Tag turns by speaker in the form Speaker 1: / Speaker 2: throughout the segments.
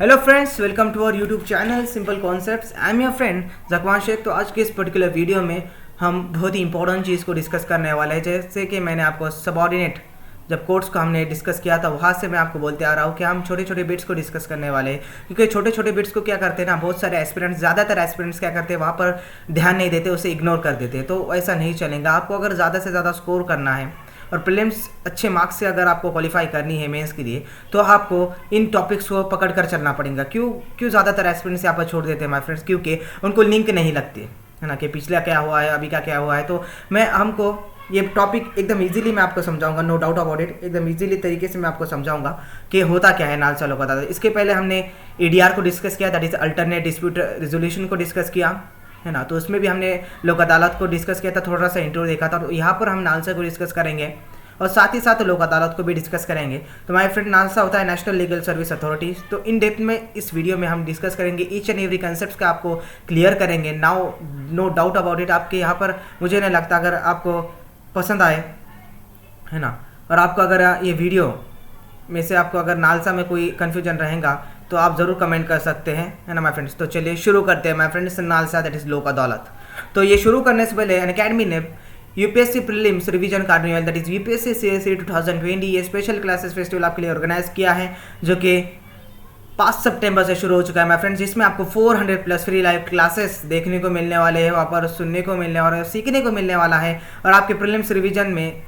Speaker 1: Hello friends, welcome to our YouTube channel simple concepts. I am your friend Zakwan Shaikh. तो आज के इस particular video में हम बहुत ही इंपॉर्टेंट चीज़ को डिस्कस करने वाले हैं। जैसे कि मैंने आपको सबऑर्डिनेट जब कोर्स को हमने डिस्कस किया था वहाँ से मैं आपको बोलते आ रहा हूँ कि हम छोटे छोटे बिट्स को डिस्कस करने वाले हैं, क्योंकि छोटे छोटे बिट्स को क्या करते हैं ना, बहुत सारे एस्पिरेंट्स, ज़्यादातर एस्पिरेंट्स क्या करते हैं, वहाँ पर ध्यान नहीं देते, उसे इग्नोर कर देते हैं। तो ऐसा नहीं चलेगा। आपको अगर ज़्यादा से ज़्यादा स्कोर करना है और प्रीलिम्स अच्छे मार्क्स से अगर आपको क्वालिफाई करनी है मेंस के लिए, तो आपको इन टॉपिक्स को पकड़ कर चलना पड़ेगा। क्यों ज़्यादातर एस्पिरेंट्स यहाँ पर छोड़ देते हैं माय फ्रेंड्स? क्योंकि उनको लिंक नहीं लगती है ना, कि पिछला क्या हुआ है, अभी का क्या हुआ है। तो मैं हमको ये टॉपिक एकदम इजीली मैं आपको समझाऊंगा, नो डाउट अबाउट इट। एकदम इजीली तरीके से मैं आपको समझाऊंगा कि होता क्या है नालसा लोक अदालत। इसके पहले हमने ईडीआर को डिस्कस किया, that is alternate dispute resolution को डिस्कस किया है ना। तो उसमें भी हमने लोक अदालत को डिस्कस किया था, थोड़ा सा इंट्रो देखा था। तो यहाँ पर हम नालसा को डिस्कस करेंगे और साथ ही साथ लोक अदालत को भी डिस्कस करेंगे। तो माय फ्रेंड, नालसा होता है नेशनल लीगल सर्विस अथॉरिटी। तो इन डेप्थ में इस वीडियो में हम डिस्कस करेंगे, ईच एंड एवरी कंसेप्ट का आपको क्लियर करेंगे। Now no doubt about it. आपके यहाँ पर मुझे नहीं लगता, अगर आपको पसंद आए है ना, और आपको अगर ये वीडियो में से आपको अगर नालसा में कोई कन्फ्यूजन रहेगा तो आप ज़रूर कमेंट कर सकते हैं, है ना माय फ्रेंड्स। तो चलिए शुरू करते हैं my friends. NALSA that is लोक अदालत। तो ये शुरू करने से पहले अनअकैडमी ने UPSC prelims revision carnival that is UPSC CSC 2020 ये स्पेशल क्लासेस फेस्टिवल आपके लिए ऑर्गेनाइज किया है, जो कि 5 सितंबर से शुरू हो चुका है माय फ्रेंड्स। जिसमें आपको 400 प्लस फ्री लाइव क्लासेस देखने को मिलने वाले हैं, वहाँ पर सुनने को मिलने वाला है, सीखने को मिलने वाला है। और आपके प्रीलिम्स रिवीजन में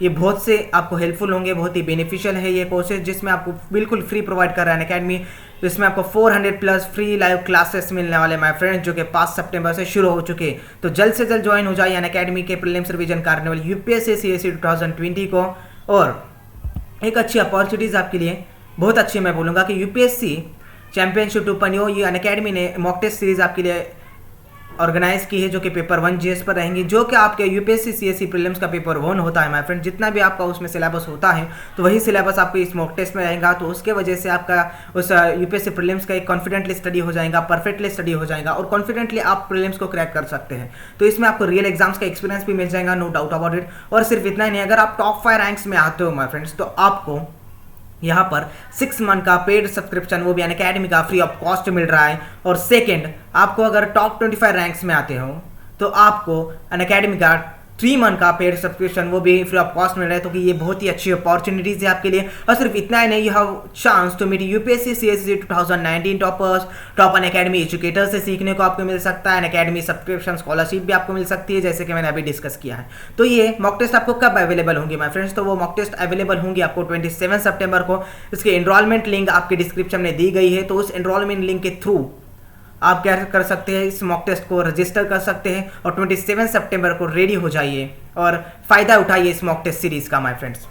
Speaker 1: ये बहुत से आपको हेल्पफुल होंगे, बहुत ही बेनिफिशियल है ये कोर्सेज, जिसमें आपको बिल्कुल फ्री प्रोवाइड कर रहा है अनअकैडमी। जिसमें आपको 400 प्लस फ्री लाइव क्लासेस मिलने वाले माय फ्रेंड्स, जो कि 5 सितंबर से शुरू हो चुके। तो जल्द से जल्द ज्वाइन हो जाइए अनअकैडमी के prelims revision carnival UPSC CSC 2020 को। और एक अच्छी अपॉर्चुनिटीज़ आपके लिए, बहुत अच्छी मैं बोलूँगा कि यूपीएससी चैंपियनशिप 2.0 ये अनअकैडमी ने मॉक टेस्ट सीरीज आपके लिए ऑर्गेनाइज की है, जो कि पेपर 1 जीएस पर रहेंगी, जो कि आपके यूपीएससी सीएससी प्रीलिम्स का पेपर 1 होता है माय फ्रेंड। जितना भी आपका उसमें सिलेबस होता है तो वही सिलेबस आपके इस मॉक टेस्ट में रहेगा। तो उसके वजह से आपका उस यूपीएससी प्रीलिम्स का एक कॉन्फिडेंटली स्टडी हो जाएगा, परफेक्टली स्टडी हो जाएगा और कॉन्फिडेंटली आप प्रीलिम्स को क्रैक कर सकते हैं। तो इसमें आपको रियल एग्जाम्स का एक्सपीरियंस भी मिल जाएगा, नो डाउट अबाउट इट। और सिर्फ इतना ही नहीं, अगर आप टॉप 5 रैंक्स में आते हो माय फ्रेंड्स, तो आपको यहाँ पर 6 मंथ का पेड सब्सक्रिप्शन, वो भी अनअकैडमी का, फ्री ऑफ कॉस्ट मिल रहा है। और सेकंड, आपको अगर टॉप 25 रैंक्स में आते हो तो आपको अनअकैडमी का 3 मंथ का पेड सब्सक्रिप्शन, वो भी फ्री ऑफ कॉस्ट मिल रहा है। तो कि ये बहुत ही अच्छी अपॉर्चुनिटीज़ है आपके लिए। और सिर्फ इतना ही नहीं, you have chance to meet UPSC CSC 2019 toppers, top Unacademy educator से सीखने को आपको मिल सकता है। अनअकैडमी सब्सक्रिप्शन स्कॉलरशिप भी आपको मिल सकती है, जैसे कि मैंने अभी डिस्कस किया है। तो ये मॉक टेस्ट आपको कब अवेलेबल होंगे माय फ्रेंड्स? तो वो मॉक टेस्ट अवेलेबल होंगी आपको 27 सितंबर को। इसके एनरोलमेंट लिंक आपके डिस्क्रिप्शन में दी गई है। तो उस एनरोलमेंट लिंक के थ्रू आप क्या कर सकते हैं, इस मॉक टेस्ट को रजिस्टर कर सकते हैं और 27 सितंबर को रेडी हो जाइए और फ़ायदा उठाइए इस मॉक टेस्ट सीरीज़ का माय फ्रेंड्स।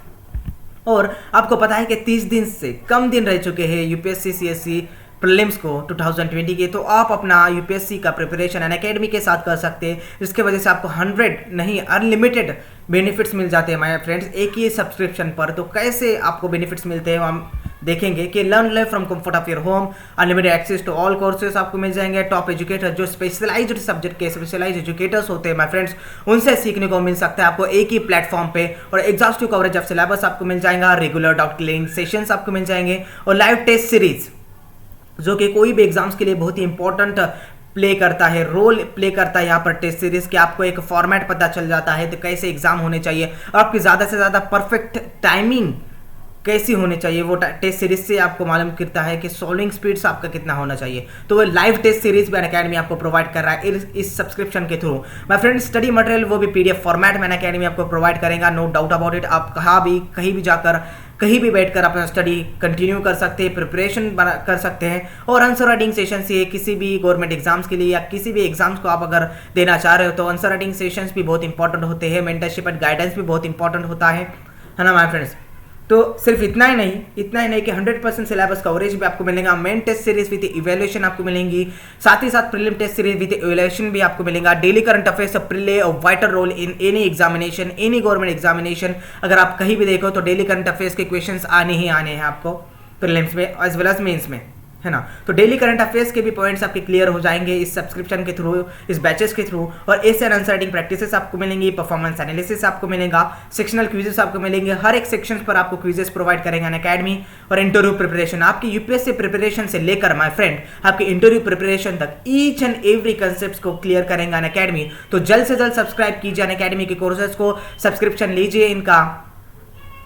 Speaker 1: और आपको पता है कि 30 दिन से कम दिन रह चुके हैं यूपीएससी सीएससी प्रीलिम्स को 2020 के। तो आप अपना यूपीएससी का प्रिपरेशन अनअकैडमी के साथ कर सकते हैं, जिसके वजह से आपको 100 नहीं अनलिमिटेड बेनिफिट्स मिल जाते हैं माय फ्रेंड्स एक ही सब्सक्रिप्शन पर। तो कैसे आपको बेनिफिट्स मिलते हैं हम देखेंगे कि learn live from comfort of your home, unlimited access to all courses आपको मिल जाएंगे। टॉप एजुकेटर, जो स्पेशलाइज्ड सब्जेक्ट के स्पेशलाइज्ड एजुकेटर्स होते हैं माय फ्रेंड्स, उनसे सीखने को मिल सकता है आपको एक ही प्लेटफॉर्म पे। और एग्जॉस्टिव कवरेज ऑफ सिलेबस आपको मिल जाएगा, रेगुलर डाउट क्लियरिंग सेशंस आपको मिल जाएंगे और लाइव टेस्ट सीरीज, जो कि कोई भी एग्जाम्स के लिए बहुत ही इंपॉर्टेंट प्ले करता है, रोल प्ले करता है यहाँ पर टेस्ट सीरीज के। आपको एक फॉर्मेट पता चल जाता है तो कैसे एग्जाम होने चाहिए और आपकी ज़्यादा से ज़्यादा परफेक्ट टाइमिंग कैसी होनी चाहिए, वो टेस्ट सीरीज से आपको मालूम करता है कि सॉल्विंग स्पीड्स आपका कितना होना चाहिए। तो वो लाइव टेस्ट सीरीज भी अनअकैडमी आपको प्रोवाइड कर रहा है इस सब्सक्रिप्शन के through my friend. Study material वो भी पीडीएफ फॉर्मेट में अनअकैडमी आपको प्रोवाइड करेगा, नो डाउट अबाउट इट। आप कहीं भी जाकर, कहीं भी बैठकर अपना स्टडी कंटिन्यू कर सकते हैं, प्रिपरेशन कर सकते हैं। और आंसर राइटिंग सेशन से किसी भी गवर्नमेंट एग्जाम्स के लिए या किसी भी एग्जाम्स को आप अगर देना चाह रहे हो तो आंसर राइटिंग सेशंस भी बहुत इंपॉर्टेंट होते हैं। मेंटरशिप एंड गाइडेंस भी बहुत इंपॉर्टेंट होता है ना माय फ्रेंड्स। तो सिर्फ इतना ही नहीं कि 100% सिलेबस कवरेज भी आपको मिलेगा। Main test series with evaluation आपको मिलेंगी, साथ ही साथ prelim test series with evaluation भी आपको मिलेगा। Daily current affairs play a vital role in any examination, any government examination. अगर आप कहीं भी देखो तो डेली करंट अफेयर्स के क्वेश्चंस आने ही आने हैं आपको प्रीलिम्स में एज वेल एज मेंस में, है ना। तो डेली करंट अफेयर्स के भी पॉइंट्स आपके क्लियर हो जाएंगे इस सब्सक्रिप्शन के थ्रू, इस बैचेस के थ्रू। और ऐसे आंसर राइटिंग प्रैक्टिसेस आपको मिलेंगी, परफॉर्मेंस एनालिसिस आपको मिलेगा, सेक्शनल क्विजेस आपको मिलेंगे, हर एक सेक्शन पर आपको क्विजेस प्रोवाइड करेंगे अनअकैडमी। और इंटरव्यू प्रिपरेशन, आपकी यूपीएससी प्रिपरेशन से लेकर माय फ्रेंड आपके इंटरव्यू प्रिपरेशन तक ईच एंड एवरी कंसेप्ट को क्लियर करेंगे अनअकैडमी। तो जल्द से जल्द सब्सक्राइब कीजिए अनअकैडमी के कोर्सेज को, सब्सक्रिप्शन लीजिए इनका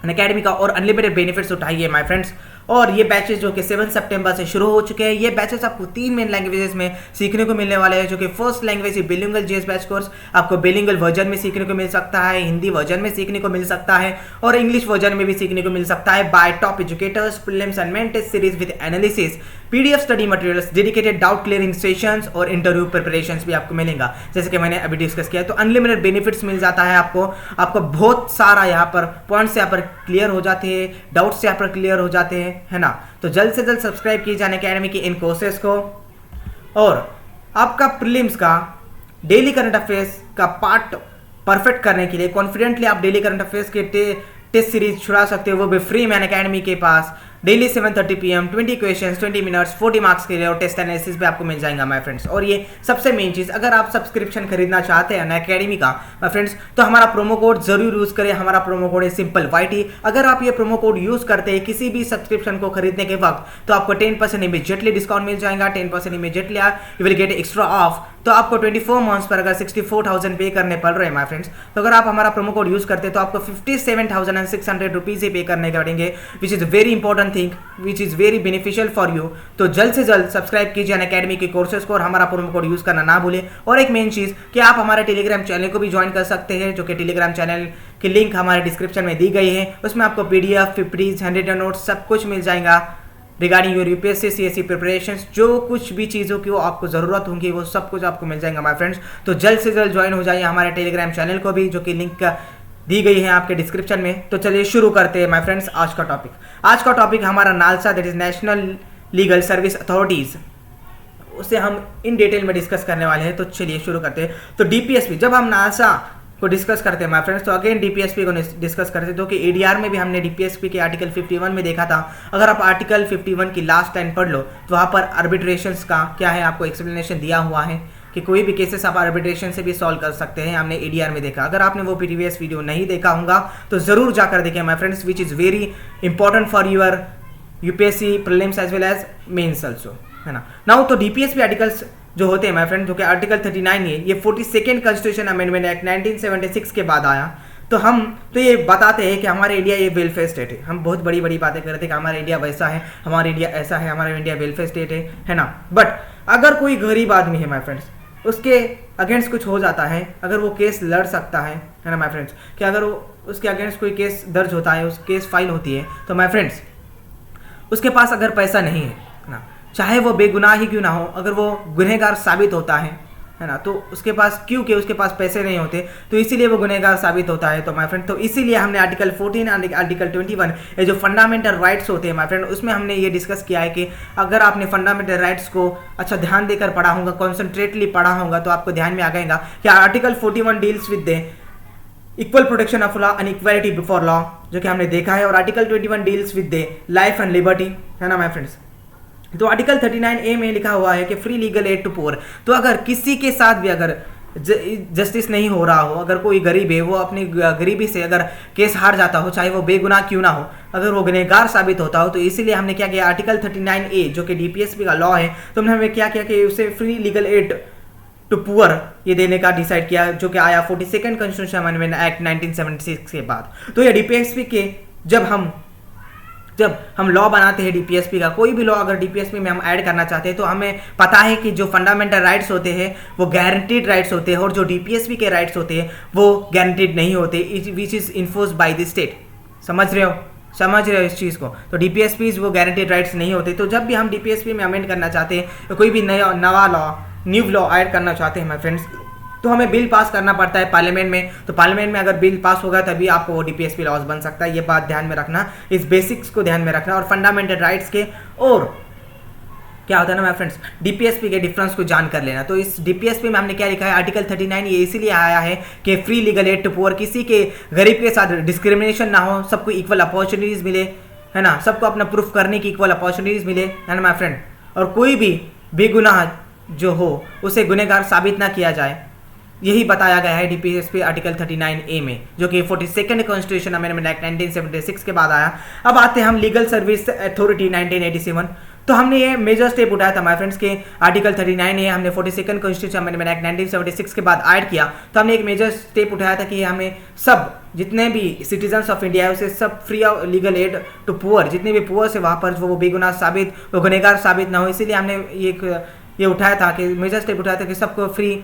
Speaker 1: अनअकैडमी का और अनलिमिटेड बेनिफिट्स उठाइए माय फ्रेंड्स। और ये बैचेस जो कि 7 सितंबर से शुरू हो चुके हैं, ये बैचेस आपको 3 मेन लैंग्वेजेस में सीखने को मिलने वाले हैं, जो कि first language bilingual GS batch course आपको बिलिंगुअल वर्जन में सीखने को मिल सकता है, हिंदी वर्जन में सीखने को मिल सकता है और इंग्लिश वर्जन में भी सीखने को मिल सकता है by top educators, prelims and main test series with analysis, PDF study materials, dedicated doubt clearing sessions और इंटरव्यू प्रिपरेशंस भी आपको मिलेगा, जैसे कि मैंने अभी डिस्कस किया। तो अनलिमिटेड बेनिफिट्स मिल जाता है आपको बहुत सारा यहाँ पर पॉइंट्स यहाँ पर क्लियर हो जाते हैं, डाउट्स यहाँ पर क्लियर हो जाते हैं, है ना। तो जल्द से जल्द सब्सक्राइब कीजिए अनअकैडमी के इन कोर्सेज को। और आपका प्रीलिम्स का डेली करंट अफेयर्स का पार्ट परफेक्ट करने के लिए कॉन्फिडेंटली आप डेली करंट अफेयर्स के टेस्ट सीरीज छुड़ा सकते हो, वो भी फ्री में अनअकैडमी के पास। Daily 7:30 PM 20 questions 20 minutes 40 marks के लिए और टेस्ट एनालिसिस भी आपको मिल जाएगा माय फ्रेंड्स। और ये सबसे मेन चीज़, अगर आप सब्सक्रिप्शन खरीदना चाहते हैं अनअकैडमी का माय फ्रेंड्स, तो हमारा प्रोमो कोड जरूर यूज़ करें। हमारा प्रोमो कोड है सिंपल YT। अगर आप ये प्रोमो कोड यूज़ करते हैं किसी भी सब्सक्रिप्शन को खरीदने के वक्त, तो आपको 10% इमीडिएटली डिस्काउंट मिल जाएगा। 10% immediately you will get extra off. तो आपको 24 मंथ्स पर अगर 64,000 पे करने पड़ रहे हैं माय फ्रेंड्स, तो अगर आप हमारा प्रोमो कोड यूज़ करते हैं तो आपको 57,600 रुपीज़ ही पे करने पड़ेंगे, विच is very important thing, which is very beneficial for you. तो जल्द से जल्द सब्सक्राइब कीजिए अनअकैडमी के कोर्सेज को और हमारा प्रोमो कोड यूज़ करना ना भूलें। और एक मेन चीज़ कि आप हमारे टेलीग्राम चैनल को भी ज्वाइन कर सकते हैं, जो कि टेलीग्राम चैनल की लिंक हमारे डिस्क्रिप्शन में दी गई है। उसमें आपको PDF, PPTs, हैंडरिटन नोट्स सब कुछ मिल जाएगा regarding your UPSC CSE preparations. जो कुछ भी चीज़ों की वो आपको ज़रूरत होंगी वो सब कुछ आपको मिल जाएगा माय फ्रेंड्स। तो जल्द से जल्द ज्वाइन हो जाइए हमारे टेलीग्राम चैनल को भी, जो कि लिंक दी गई है आपके डिस्क्रिप्शन में। तो चलिए शुरू करते हैं माय फ्रेंड्स आज का टॉपिक। आज का टॉपिक हमारा NALSA, that is national legal service authorities, उसे हम इन डिटेल में डिस्कस करने वाले हैं। तो चलिए शुरू करते हैं। तो DPSP, जब हम नालसा को डिस्कस करते हैं माय फ्रेंड्स, तो अगेन DPSP को डिस्कस करते हैं, तो कि ADR में भी हमने DPSP के आर्टिकल 51 में देखा था। अगर आप आर्टिकल 51 की लास्ट लाइन पढ़ लो तो वहाँ पर आर्बिट्रेशंस का क्या है आपको एक्सप्लेनेशन दिया हुआ है कि कोई भी केसेस आप आर्बिट्रेशन से भी सॉल्व कर सकते हैं, हमने ADR में देखा। अगर आपने वो प्रीवियस वीडियो नहीं देखा होगा तो ज़रूर जाकर देखें my friends, which is very important for your UPSC prelims as well as mains also, है ना। नाउ तो DPSP आर्टिकल्स जो होते हैं माय फ्रेंड, जो कि आर्टिकल 39 है, ये 42nd कॉन्स्टिट्यूशन अमेंडमेंट एक्ट 1976 के बाद आया। तो ये बताते हैं कि हमारा इंडिया ये वेलफेयर स्टेट है। हम बहुत बड़ी बड़ी बातें करते हैं कि हमारा इंडिया वैसा है, हमारा इंडिया ऐसा है, हमारा इंडिया वेलफेयर स्टेट है ना। बट अगर कोई गरीब आदमी है माय फ्रेंड्स, उसके अगेंस्ट कुछ हो जाता है, अगर वो केस लड़ सकता है ना माय फ्रेंड्स, कि अगर वो उसके अगेंस्ट कोई केस दर्ज होता है, उस केस फाइल होती है, तो माय फ्रेंड्स उसके पास अगर पैसा नहीं है ना, चाहे वो बेगुनाह ही क्यों ना हो, अगर वो गुनहगार साबित होता है ना, तो उसके पास क्योंकि उसके पास पैसे नहीं होते तो इसीलिए वो गुनहगार साबित होता है। तो माय फ्रेंड, तो इसीलिए हमने आर्टिकल 14 आर्टिकल 21 ये जो फंडामेंटल राइट्स होते हैं माय फ्रेंड, उसमें हमने ये डिस्कस किया है कि अगर आपने फंडामेंटल राइट्स को अच्छा ध्यान देकर पढ़ा होगा, कॉन्सेंट्रेटली पढ़ा होगा, तो आपको ध्यान में आ जाएगा कि article 41 deals with the equal protection of law and equality before law, जो कि हमने देखा है, और article 21 deals with the life and liberty, है ना माय फ्रेंड्स। तो आर्टिकल 39A में लिखा हुआ है कि free legal aid to poor. तो अगर किसी के साथ भी अगर जस्टिस नहीं हो रहा हो, अगर कोई गरीब है, वो अपनी गरीबी से अगर केस हार जाता हो, चाहे वो बेगुनाह क्यों ना हो, अगर वो गुनहगार साबित होता हो, तो इसीलिए हमने क्या किया, आर्टिकल 39A जो कि DPSP का लॉ है, तो हमने क्या किया कि उसे free legal aid to poor ये देने का डिसाइड किया, जो कि आया 42nd कॉन्स्टिट्यूशन अमेंडमेंट एक्ट 1976 के बाद। तो ये DPSP के जब हम लॉ बनाते हैं DPSP का, कोई भी लॉ अगर DPSP में हम ऐड करना चाहते हैं, तो हमें पता है कि जो फंडामेंटल राइट्स होते हैं वो गारंटीड राइट्स होते हैं, और जो DPSP के राइट्स होते हैं वो गारंटीड नहीं होते, which is enforced by the state. समझ रहे हो इस चीज़ को। तो DPSPs वो गारंटीड राइट्स नहीं होते। तो जब भी हम DPSP में अमेंड करना चाहते हैं, तो कोई भी नवा लॉ ऐड करना चाहते हैं माय फ्रेंड्स, तो हमें बिल पास करना पड़ता है पार्लियामेंट में। तो पार्लियामेंट में अगर बिल पास होगा तभी आपको वो DPSP लॉज बन सकता है। ये बात ध्यान में रखना, इस बेसिक्स को ध्यान में रखना, और फंडामेंटल राइट्स के और क्या होता है ना माय फ्रेंड्स, DPSP के डिफरेंस को जान कर लेना। तो इस DPSP में हमने क्या लिखा है, आर्टिकल 39 ये इसीलिए आया है कि free legal aid to poor, किसी के गरीब के साथ डिस्क्रिमिनेशन ना हो, सबको इक्वल अपॉर्चुनिटीज़ मिले, है ना, सबको अपना प्रूफ करने की इक्वल अपॉर्चुनिटीज़ मिले, है ना माय फ्रेंड। और कोई भी बेगुनाह जो हो उसे गुनहगार साबित ना किया जाए, यही बताया गया है डीपीएसपी आर्टिकल 39A में, जो कि 42nd कॉन्स्टिट्यूशन अमेंडमेंट एक्ट 1976 के बाद आया। अब आते हैं हम लीगल सर्विस अथॉरिटी 1987। तो हमने ये मेजर स्टेप उठाया था माय फ्रेंड्स के आर्टिकल 39A हमने 42nd कॉन्स्टिट्यूशन अमेंडमेंट एक्ट 1976 के बाद ऐड किया। तो हमने एक मेजर स्टेप उठाया था कि हमें सब जितने भी सिटीजन्स ऑफ इंडिया है उसे सब free of legal aid to poor, जितने भी पुअर से वहाँ पर वो बेगुनाह साबित, वो गुनहगार साबित ना हो, इसीलिए हमने ये उठाया था कि मेजर स्टेप उठाया था कि सबको फ्री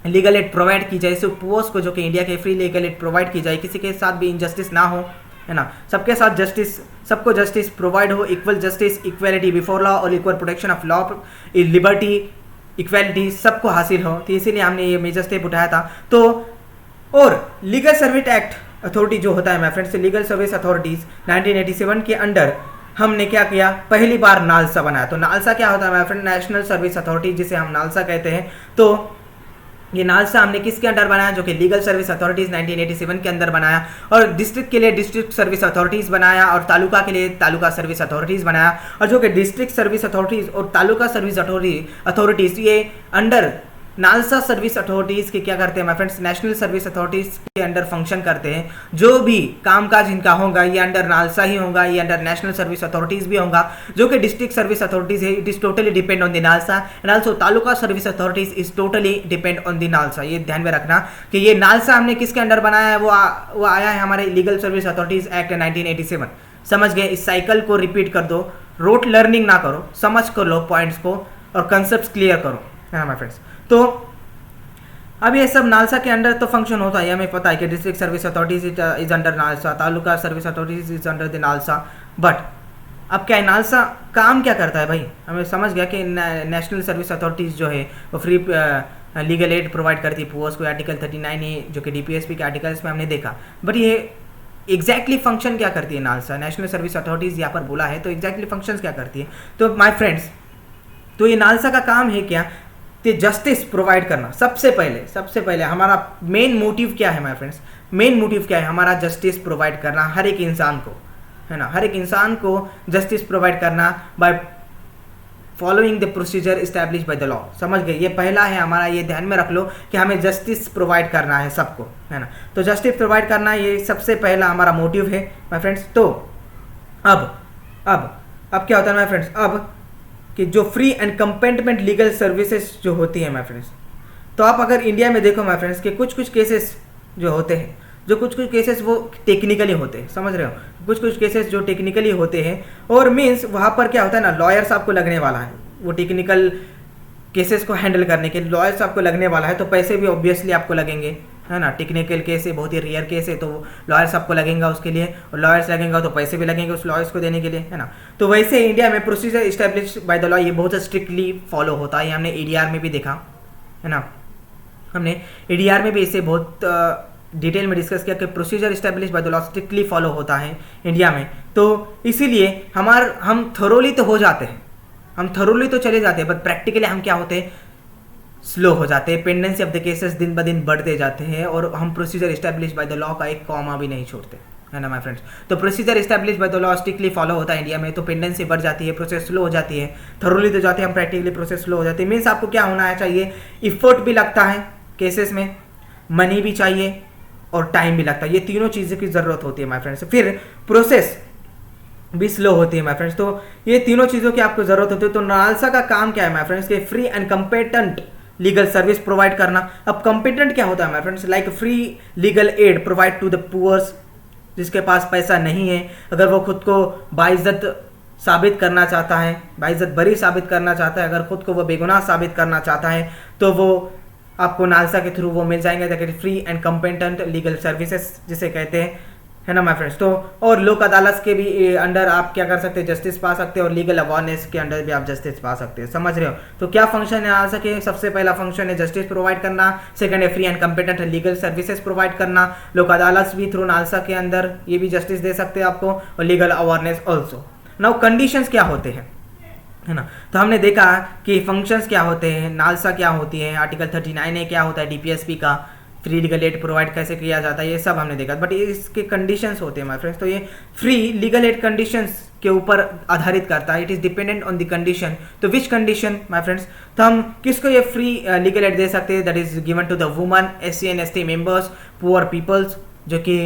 Speaker 1: लीगल एड प्रोवाइड की जाए, सिर्फ पुअर्स को जो कि इंडिया के फ्री लीगल एड प्रोवाइड की जाए, किसी के साथ भी इनजस्टिस ना हो, है ना, सबके साथ जस्टिस, सबको जस्टिस प्रोवाइड हो, equal justice, equality before law और equal protection of law, liberty, equality सबको हासिल हो। तो इसीलिए हमने ये मेजर स्टेप उठाया था। तो और लीगल सर्विस एक्ट अथॉरिटी जो होता है my friends, legal service authorities 1987 के अंडर हमने क्या किया, पहली बार नालसा बनाया। तो नालसा क्या होता है my friend, national service authority, जिसे हम नालसा कहते हैं। तो ये नालसा हमने किसके अंडर बनाया, जो कि लीगल सर्विस अथॉरिटीज 1987 के अंदर बनाया, और डिस्ट्रिक्ट के लिए डिस्ट्रिक्ट सर्विस अथॉरिटीज बनाया, और तालुका के लिए तालुका सर्विस अथॉरिटीज बनाया। और जो कि डिस्ट्रिक्ट सर्विस अथॉरिटीज और तालुका सर्विस अथॉरिटीज ये अंडर नालसा सर्विस अथॉरिटीज के क्या करते हैं my friends, national service authorities के अंडर फंक्शन करते हैं। जो भी कामकाज इनका होगा ये अंडर नालसा ही होगा, ये अंडर नेशनल सर्विस अथॉरिटीज भी होगा। जो कि डिस्ट्रिक्ट सर्विस अथॉरिटीज है, it is totally depend on the NALSA, and also taluka service authorities is totally depend on the NALSA. ये ध्यान में रखना कि ये नालसा हमने किसके अंडर बनाया है, वो आया है हमारे लीगल सर्विस अथॉरिटीज एक्ट 1987। समझ गए, इस साइकिल को रिपीट कर दो, रोट लर्निंग ना करो, समझ कर लो पॉइंट्स को और कंसेप्ट क्लियर करो, है ना माय फ्रेंड्स। तो अब ये सब नालसा के अंडर तो फंक्शन होता है, हमें पता है कि district service authorities is under NALSA, taluka service authorities is under the NALSA. But अब क्या है, नालसा काम क्या करता है भाई, हमें समझ गया कि नेशनल सर्विस अथॉरिटीज जो है वो फ्री लीगल एड प्रोवाइड करती है पुअर्स को, आर्टिकल 39A जो कि डीपीएसपी के आर्टिकल्स में हमने देखा। बट ये एग्जैक्टली फंक्शन क्या करती है नालसा, नेशनल सर्विस अथॉरिटीज यहाँ पर बोला है, तो एग्जैक्टली फंक्शन क्या करती है। तो माय फ्रेंड्स, तो ये नालसा का काम है क्या, जस्टिस प्रोवाइड करना। सबसे पहले हमारा मेन मोटिव क्या है माय फ्रेंड्स, मेन मोटिव क्या है हमारा, जस्टिस प्रोवाइड करना हर एक इंसान को, है ना, हर एक इंसान को जस्टिस प्रोवाइड करना by following the procedure establish by the law. समझ गए, ये पहला है हमारा, ये ध्यान में रख लो कि हमें जस्टिस प्रोवाइड करना है सबको, है ना। तो जस्टिस प्रोवाइड करना ये सबसे पहला हमारा मोटिव है माय फ्रेंड्स। तो अब क्या होता है माय फ्रेंड्स, अब कि जो free and competent legal services जो होती है माय फ्रेंड्स, तो आप अगर इंडिया में देखो माय फ्रेंड्स कि कुछ केसेस जो होते हैं, जो कुछ केसेस वो टेक्निकली होते हैं, समझ रहे हो, कुछ केसेस जो टेक्निकली होते हैं, और मीन्स वहाँ पर क्या होता है ना, लॉयर्स आपको लगने वाला है, वो टेक्निकल केसेस को हैंडल करने के लॉयर्स आपको लगने वाला है, तो पैसे भी ऑब्वियसली आपको लगेंगे, है ना। टेक्निकल केस है, बहुत ही रेयर केस है, तो लॉयर्स आपको लगेगा उसके लिए, और लॉयर्स लगेगा तो पैसे भी लगेंगे उस लॉयर्स को देने के लिए, है ना। तो वैसे इंडिया में procedure establish by the law ये बहुत स्ट्रिक्टली फॉलो होता है, हमने एडीआर में भी देखा, है ना, हमने एडीआर में भी इसे बहुत डिटेल में डिस्कस किया कि procedure establish by the law strictly follow होता है इंडिया में। तो इसीलिए हम थोरोली तो हो जाते हैं, हम थोरोली तो चले जाते हैं, बट प्रैक्टिकली हम क्या होते हैं, स्लो हो जाते हैं, पेंडेंसी ऑफ द केसेस दिन ब दिन बढ़ते जाते हैं, और हम procedure establish by the law का एक कॉमा भी नहीं छोड़ते, है ना माय फ्रेंड्स। तो procedure establish by the law strictly follow होता है इंडिया में, तो पेंडेंसी बढ़ जाती है, प्रोसेस स्लो हो जाती है, थोरोली तो जाते हैं हम, प्रैक्टिकली प्रोसेस स्लो हो जाती है। मीन्स आपको क्या होना चाहिए, इफर्ट भी लगता है केसेस में, मनी भी चाहिए और टाइम भी लगता है, ये तीनों चीज़ों की ज़रूरत होती है माय फ्रेंड्स। फिर प्रोसेस भी स्लो होती है माय फ्रेंड्स, तो ये तीनों चीज़ों की आपको ज़रूरत होती है। तो नालसा का काम क्या है माय फ्रेंड्स, कि free and competent legal service provide करना। अब कंपेटेंट क्या होता है my friends, like free legal aid provide to the poors, जिसके पास पैसा नहीं है, अगर वो खुद को बाइज्जत साबित करना चाहता है, बाइज्जत बरी साबित करना चाहता है, अगर खुद को वो बेगुनाह साबित करना चाहता है, तो वो आपको नालसा के थ्रू वो मिल जाएंगे, ताकि free and competent legal services जिसे कहते हैं, है ना माय फ्रेंड्स। तो और लोक अदालत के भी अंडर आप क्या कर सकते हैं, जस्टिस पा सकते हैं, और लीगल अवेयरनेस के अंडर भी आप जस्टिस पा सकते हैं, समझ रहे हो। तो क्या फंक्शन है नालसा के, सबसे पहला फंक्शन है जस्टिस प्रोवाइड करना, सेकंड है free and competent legal services provide करना, लोक अदालत भी थ्रू नालसा के अंदर ये भी जस्टिस दे सकते हैं आपको, और legal awareness also. Now conditions क्या होते हैं, है ना। तो हमने देखा कि फंक्शंस क्या होते हैं, नालसा क्या होती है, आर्टिकल 39A क्या होता है डीपीएसपी का, फ्री लीगल एड प्रोवाइड कैसे किया जाता है, ये सब हमने देखा। बट इसके कंडीशंस होते हैं माय फ्रेंड्स। तो ये फ्री लीगल एड कंडीशंस के ऊपर आधारित करता है। It is dependent on the condition. तो विच कंडीशन माय फ्रेंड्स? तो हम किसको ये फ्री लीगल एड दे सकते हैं? That is given to the woman, SC and ST members, poor peoples, जो कि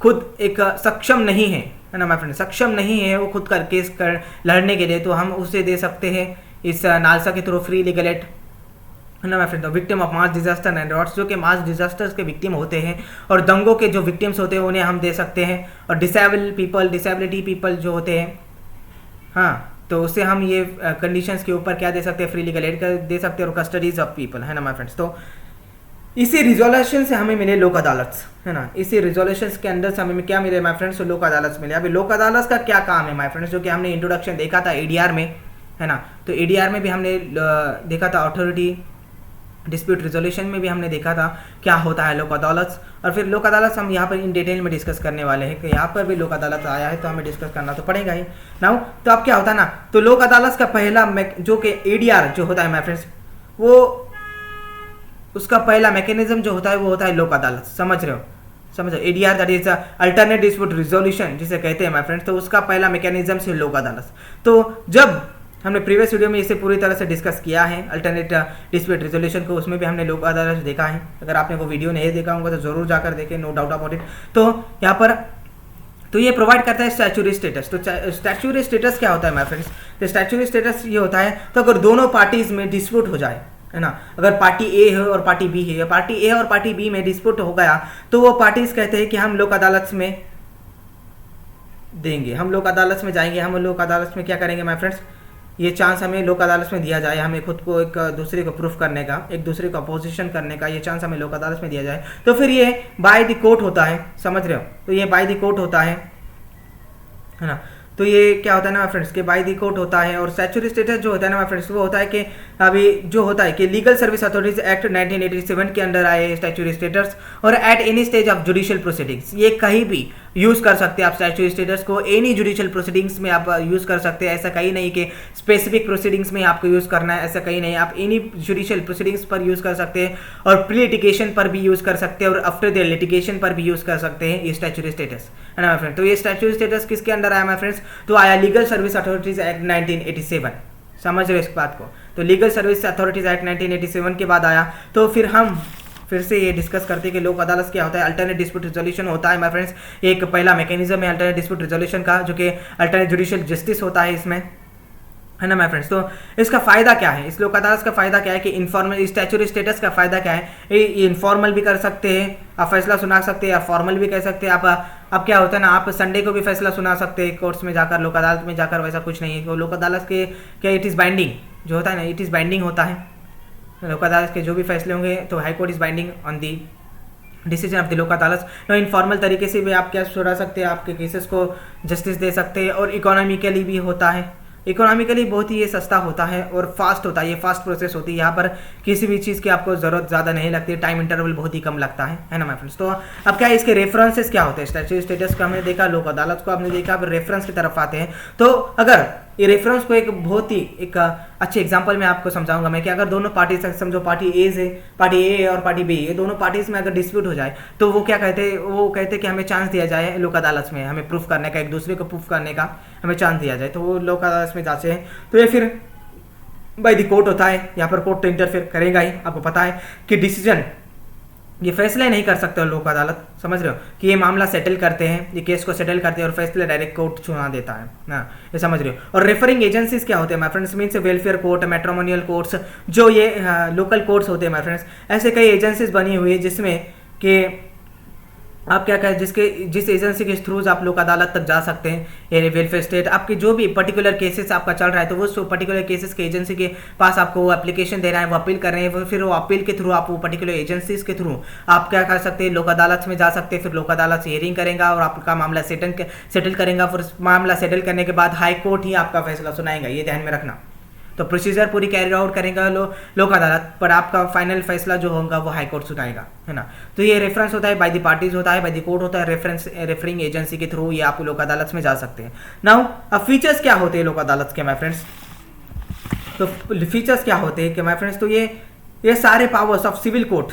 Speaker 1: खुद एक सक्षम नहीं है ना माय फ्रेंड, सक्षम नहीं है वो खुद का केस कर लड़ने के लिए, तो हम उसे दे सकते हैं इस नालसा के थ्रू फ्री लीगल एड, है ना my friend. Victim of mass disaster and rots, जो कि मास डिजास्टर्स के विक्टिम होते हैं और दंगों के जो विक्टिम्स होते हैं उन्हें हम दे सकते हैं। और डिसेबिलिटी पीपल जो होते हैं, हाँ, तो उससे हम ये कंडीशंस के ऊपर क्या दे सकते हैं? फ्री लीगल एड दे सकते हैं। और कस्टडीज ऑफ पीपल, है ना माय फ्रेंड्स। तो इसी रिजोल्यूशन से हमें मिले लोक अदालत, है ना। इसी रिजोल्यूशन के अंदर से हमें क्या मिले माय फ्रेंड्स? लोक अदालत मिले। अभी लोक अदालत का क्या काम है माय फ्रेंड्स? जो कि हमने इंट्रोडक्शन देखा था ADR में, है ना। तो ADR में भी हमने देखा था, अथॉरिटी डिस्प्यूट रिजोल्यूशन में भी हमने देखा था क्या होता है लोक अदालत। और फिर लोक अदालत हम यहाँ पर इन डिटेल में डिस्कस करने वाले हैं कि यहाँ पर भी लोक अदालत आया है तो हमें डिस्कस करना तो पड़ेगा ही ना। तो अब क्या होता है ना, तो लोक अदालत का पहला जो कि ADR जो होता है माय फ्रेंड्स, वो उसका पहला मैकेनिज्म जो होता है वो होता है लोक अदालत। समझ रहे हो? समझो, ADR that is alternate dispute resolution जिसे कहते हैं माय फ्रेंड्स। तो उसका पहला मैकेनिज्म से लोक अदालत। तो जब हमने प्रीवियस वीडियो में इसे पूरी तरह से डिस्कस किया है अल्टरनेट डिस्प्यूट रिजोल्यूशन को, उसमें भी हमने लोक अदालत देखा है। अगर आपने वो वीडियो नहीं देखा होगा तो जरूर जाकर देखें, नो डाउट अबाउट इट। तो यहाँ पर तो ये प्रोवाइड करता है स्टैच्यूटरी स्टेटस। तो स्टैच्यूटरी स्टेटस क्या होता है माय फ्रेंड्स? तो स्टैच्यूटरी स्टेटस ये होता है, तो अगर दोनों पार्टीज में डिस्प्यूट हो जाए, है ना, अगर पार्टी ए है और पार्टी बी है, या पार्टी ए और पार्टी बी में डिस्प्यूट हो गया, तो वो पार्टीज कहते हैं कि हम लोक अदालत में देंगे, हम लोक अदालत में जाएंगे, हम लोक अदालत में क्या करेंगे माय फ्रेंड्स? ये चांस हमें लोक अदालत में दिया जाए, हमें खुद को एक दूसरे को प्रूफ करने का, एक दूसरे को अपोजिशन करने का, ये चांस हमें लोक अदालत में दिया जाए। तो फिर ये बाय द कोर्ट होता है, समझ रहे हो? तो ये बाय द कोर्ट होता है ना। तो ये क्या होता है ना फ्रेंड्स के बाय द कोर्ट होता है। और स्टैच्यूटरी स्टेटस जो होता है ना फ्रेंड्स, वो होता है कि अभी जो होता है कि लीगल सर्विस अथॉरिटीज एक्ट 1987 के अंडर आए स्टैच्यूटरी स्टेटस, और at any stage of judicial proceedings, ये कहीं भी यूज कर सकते हैं आप स्टैच्यूटरी स्टेटस को, एनी जुडिशियल प्रोसीडिंग्स में आप यूज कर सकते हैं। ऐसा कहीं नहीं कि स्पेसिफिक प्रोसीडिंग्स में आपको यूज करना है, ऐसा कहीं नहीं, आप एनी जुडिशियल प्रोसीडिंग्स पर यूज कर सकते हैं, और प्री लिटिगेशन पर भी यूज कर सकते हैं, और आफ्टर द लिटिगेशन पर भी यूज कर सकते हैं ये स्टैच्यूटरी स्टेटस, है ना माय फ्रेंड। तो ये स्टैच्यूटरी स्टेटस किसके अंडर आया माय फ्रेंड्स? तो आया लीगल सर्विस अथॉरिटीज एक्ट 1987। समझ रहे हो इस बात को? तो लीगल सर्विस अथॉरिटीज एक्ट 1987 के बाद आया। तो फिर हम फिर से ये डिस्कस करते हैं कि लोक अदालत क्या होता है। अल्टरनेट डिस्प्यूट रिजोल्यूशन होता है माय फ्रेंड्स, एक पहला मैकेनिज्म है अल्टरनेट डिस्प्यूट रिजोल्यूशन का, जो कि अल्टरनेट जुडिशियल जस्टिस होता है इसमें, है ना माय फ्रेंड्स। तो इसका फायदा क्या है? इस लोक अदालत का फायदा क्या है कि इनफॉर्मल स्टैच्यूटरी स्टेटस का फायदा क्या है? ये इनफॉर्मल भी कर सकते हैं, आप फैसला सुना सकते हैं, या फॉर्मल भी कह सकते हैं आप। अब क्या होता है ना, आप संडे को भी फैसला सुना सकते हैं कोर्ट्स में जाकर, लोक अदालत में जाकर वैसा कुछ नहीं है। तो लोक अदालत के क्या इट इज़ बाइंडिंग जो होता है ना, इट इज़ बाइंडिंग होता है। लोक अदालत के जो भी फैसले होंगे तो high court is binding on the decision of the लोक अदालत। तो इनफॉर्मल तरीके से भी आप क्या छुड़ा सकते हैं, आपके केसेस को जस्टिस दे सकते हैं। और इकोनॉमिकली भी होता है, इकोनॉमिकली बहुत ही ये सस्ता होता है और फास्ट होता है, ये फास्ट प्रोसेस होती है। यहाँ पर किसी भी चीज़ की आपको ज़रूरत ज़्यादा नहीं लगती, टाइम इंटरवल बहुत ही कम लगता है ना माय फ्रेंड्स। तो अब क्या इसके रेफरेंसेस क्या होते हैं? स्टैच्यूटरी स्टेटस को हमने देखा, लोक अदालत को हमने देखा, अब रेफरेंस की तरफ आते हैं। तो अगर ये रेफरेंस को एक बहुत ही एक अच्छे एग्जांपल में आपको समझाऊंगा मैं कि अगर दोनों पार्टी से समझो, पार्टी ए से पार्टी ए और पार्टी बी, ये दोनों पार्टीज में अगर डिस्प्यूट हो जाए तो वो क्या कहते हैं? वो कहते हैं कि हमें चांस दिया जाए लोक अदालत में, हमें प्रूफ करने का, एक दूसरे को प्रूफ करने का हमें चांस दिया जाए। तो वो लोक अदालत में जाते हैं। तो ये फिर बाय द कोर्ट होता है, यहाँ पर कोर्ट तो इंटरफेयर करेगा ही। आपको पता है कि डिसीजन ये फैसले नहीं कर सकते लोक अदालत, समझ रहे हो कि ये मामला सेटल करते हैं, ये केस को सेटल करते हैं और फैसले डायरेक्ट कोर्ट सुना देता है ना, ये समझ रहे हो। और रेफरिंग एजेंसीज क्या होते हैं my friends? Means welfare court, matrimonial courts, जो ये लोकल कोर्ट्स होते हैं माय फ्रेंड्स। ऐसे कई एजेंसीज बनी हुई है जिसमें कि आप क्या कहें, जिस एजेंसी के थ्रू आप लोक अदालत तक जा सकते हैं, यानी वेलफेयर स्टेट, आपके जो भी पर्टिकुलर केसेस आपका चल रहा है तो वो पर्टिकुलर केसेस के एजेंसी के पास आपको वो एप्लीकेशन दे रहा है, वो अपील कर रहे हैं, फिर वो अपील के थ्रू आप वो पर्टिकुलर एजेंसीज के थ्रू आप क्या कर सकते हैं? लोक अदालत में जा सकते हैं। फिर लोक अदालत से हियरिंग करेगा और आपका मामला सेटल करेगा। फिर मामला सेटल करने के बाद हाई कोर्ट ही आपका फैसला सुनाएगा, ये ध्यान में रखना। तो प्रोसीजर पूरी कैरी आउट करेगा लोक अदालत, पर आपका फाइनल फैसला जो होगा वो हाई कोर्ट सुनाएगा, है ना। तो ये रेफरेंस होता है, बाय द पार्टीज होता है, बाय द कोर्ट होता है, रेफरिंग एजेंसी के थ्रू ये आप लोक अदालत में जा सकते हैं। नाउ अब फीचर्स क्या होते हैं लोक अदालत के माय फ्रेंड्स? तो फीचर्स क्या होते हैं कि माय फ्रेंड्स, तो ये सारे पावर्स ऑफ सिविल कोर्ट,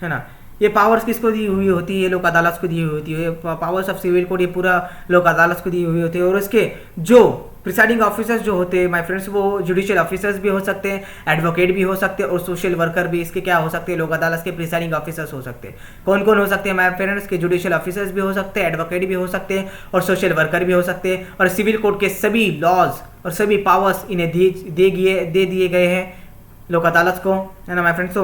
Speaker 1: है ना। ये पावर्स किसको दी हुई होती है, लोक अदालत को दी हुई होती है। पावर्स ऑफ सिविल कोड ये पूरा लोक अदालत को दी हुई होती है। और इसके जो प्रिसाइडिंग ऑफिसर्स जो होते हैं माय फ्रेंड्स, वो जुडिशियल ऑफिसर्स भी हो सकते हैं, एडवोकेट भी हो सकते हैं और सोशल वर्कर भी इसके क्या हो सकते हैं, लोक अदालत के प्रिसाइडिंग ऑफिसर्स हो सकते हैं। कौन कौन हो सकते हैं माय फ्रेंड्स के, जुडिशियल ऑफिसर्स भी हो सकते हैं, एडवोकेट भी हो सकते हैं और सोशल वर्कर भी हो सकते हैं। और सिविल कोड के सभी लॉज और सभी पावर्स इन्हें दे दिए गए हैं लोक अदालत को, है ना माय फ्रेंड्स। तो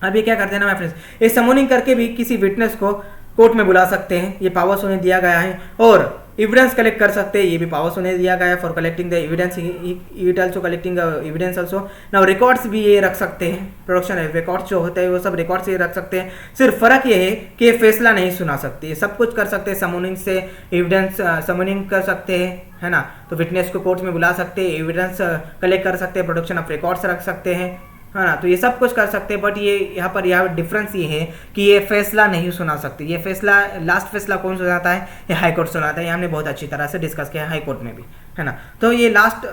Speaker 1: अब ये क्या करते हैं ना माय फ्रेंड्स, ये समोनिंग करके भी किसी विटनेस को कोर्ट में बुला सकते हैं, ये पावर्स उन्हें दिया गया है। और एविडेंस कलेक्ट कर सकते हैं, ये भी पावर्स उन्हें दिया गया है for collecting the evidence, it also collecting evidence also. Now records भी ये रख सकते हैं, प्रोडक्शन रिकॉर्ड्स जो होते हैं वो सब रिकॉर्ड्स ये रख सकते हैं। सिर्फ फर्क ये है कि ये फैसला नहीं सुना सकते, ये सब कुछ कर सकते हैं। समोनिंग से एविडेंस समोनिंग कर सकते हैं, है ना। तो विटनेस को कोर्ट में बुला सकते हैं, एविडेंस कलेक्ट कर सकते हैं, प्रोडक्शन ऑफ रिकॉर्ड्स रख सकते हैं, है ना। तो ये सब कुछ कर सकते हैं। बट ये यहाँ डिफरेंस ये है कि ये फैसला नहीं सुना सकते। ये फैसला लास्ट फैसला कौन सुनाता है, ये हाई कोर्ट सुनाता है। ये हमने बहुत अच्छी तरह से डिस्कस किया है हाई कोर्ट में भी, है ना। तो ये लास्ट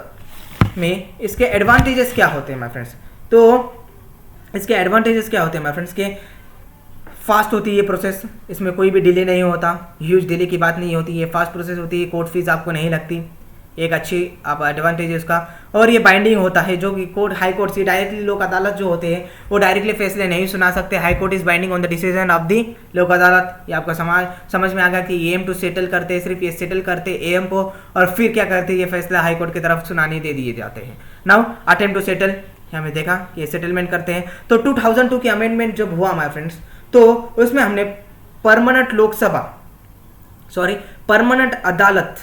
Speaker 1: में इसके एडवांटेजेस क्या होते हैं माय फ्रेंड्स, तो इसके एडवांटेजेस क्या होते हैं माय फ्रेंड्स के, फास्ट होती है ये प्रोसेस, इसमें कोई भी डिले नहीं होता, ह्यूज डिले की बात नहीं होती, ये फास्ट प्रोसेस होती है, कोर्ट फीस आपको नहीं लगती, एक अच्छी आप एडवांटेज है उसका। और ये बाइंडिंग होता है, जो कि कोर्ट हाई कोर्ट से डायरेक्टली लोक अदालत जो होते हैं वो डायरेक्टली फैसले नहीं सुना सकते। High court is binding on the decision of the लोक अदालत। ये आपका समझ में आ गया कि एम टू सेटल करते हैं, सिर्फ ये सेटल करते हैं एम को, और फिर क्या करते हैं, ये फैसला हाई कोर्ट की तरफ सुनाने दे दिए जाते हैं। नाउ अटेम्प्ट टू सेटल, हमने देखा कि ये सेटलमेंट करते हैं। तो 2002 की अमेंडमेंट जब हुआ माय फ्रेंड्स, तो उसमें हमने परमानेंट अदालत,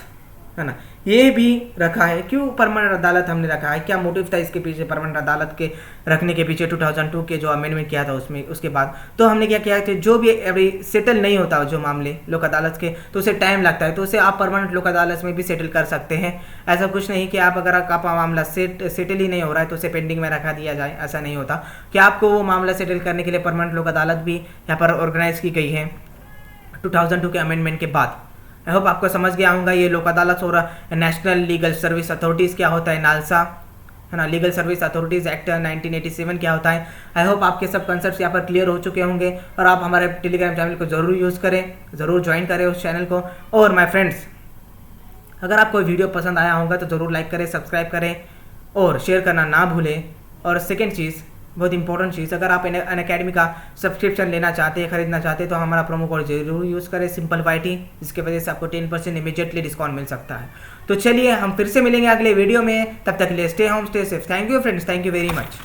Speaker 1: है ना, ये भी रखा है। क्यों परमानेंट अदालत हमने रखा है, क्या मोटिव था इसके पीछे, परमानेंट अदालत के रखने के पीछे 2002 के जो अमेंडमेंट किया था उसमें, उसके बाद तो हमने क्या किया कि जो भी अभी सेटल नहीं होता जो मामले लोक अदालत के, तो उसे टाइम लगता है, तो उसे आप परमानेंट लोक अदालत में भी सेटल कर सकते हैं। ऐसा कुछ नहीं कि आप अगर आपका मामला सेटल ही नहीं हो रहा है तो उसे पेंडिंग में रखा दिया जाए, ऐसा नहीं होता। कि आपको वो मामला सेटल करने के लिए परमानेंट लोक अदालत भी यहाँ पर ऑर्गेनाइज की गई है 2002 के अमेंडमेंट के बाद। आई होप आपको समझ गया होगा ये लोक अदालत और नेशनल लीगल सर्विस अथॉरिटीज़ क्या होता है, नालसा, है ना, लीगल सर्विस अथॉरिटीज़ एक्ट 1987 क्या होता है। आई होप आपके सब कंसेप्ट्स यहाँ पर क्लियर हो चुके होंगे और आप हमारे टेलीग्राम चैनल को ज़रूर यूज़ करें, ज़रूर ज्वाइन करें उस चैनल को। और माय फ्रेंड्स, अगर आपको वीडियो पसंद आया होगा तो ज़रूर लाइक करें, सब्सक्राइब करें और शेयर करना ना भूलें। और सेकेंड चीज़, बहुत इंपॉर्टेंट चीज़, अगर आप अनअकैडमी का सब्सक्रिप्शन लेना चाहते हैं, खरीदना चाहते हैं, तो हमारा प्रोमो कोड जरूर यूज़ करें, सिंपल YT, जिसकी वजह से आपको 10% इमीडिएटली डिस्काउंट मिल सकता है। तो चलिए हम फिर से मिलेंगे अगले वीडियो में, तब तक के लिए stay home, stay safe. Thank you friends, thank you very much.